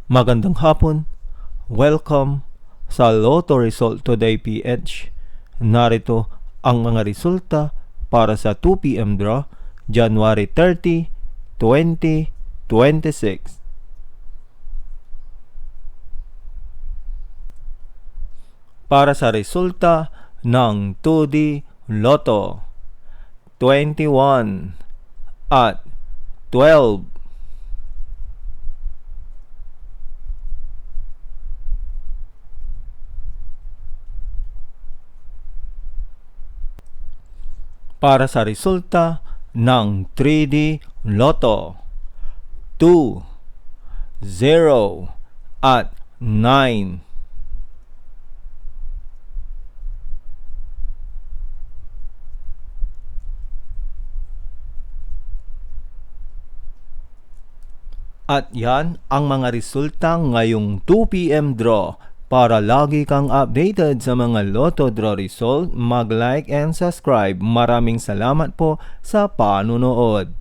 Magandang hapon. Welcome sa Lotto Result Today PH. Narito ang mga resulta para sa 2 p.m. draw, January 30, 2026. Para sa resulta ng 2D Lotto, 21 at 12. Para sa resulta ng 3D Lotto, 2, 0 at 9. At yan ang mga resulta ngayong 2 p.m. draw. Para lagi kang updated sa mga Lotto draw result, mag-like and subscribe. Maraming salamat po sa panunood.